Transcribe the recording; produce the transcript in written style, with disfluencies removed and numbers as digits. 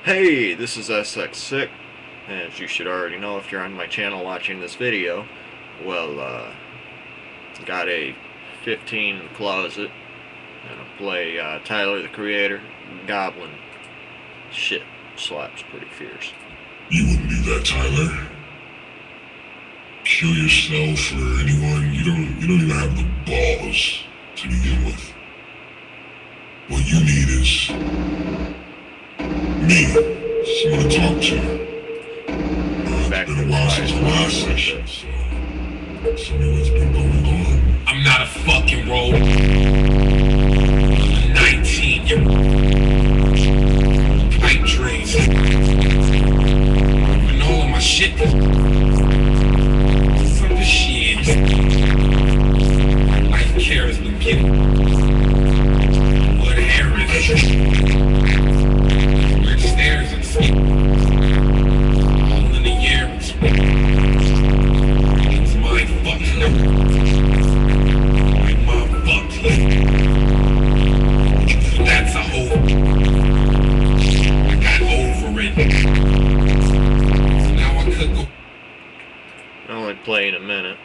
Hey, this is SX6, as you should already know if you're on my channel watching this video. Well, got a 15 in the closet, and I play Tyler the Creator, Goblin. Shit, slaps pretty fierce. You wouldn't do that, Tyler. Kill yourself or anyone. You don't even have the balls to begin with. What you need is me, someone to talk to. It's been a while since the last session, so tell me what's been going on. I'm not a fucking robot. I'm a 19-year-old pipe dream. And all of my shit for the shit. Life care has been given. What hair is red stairs and skin. All in the air. It's my fucking my mom fucked me. That's a whole. I got over it. So now I could go. I only play in a minute.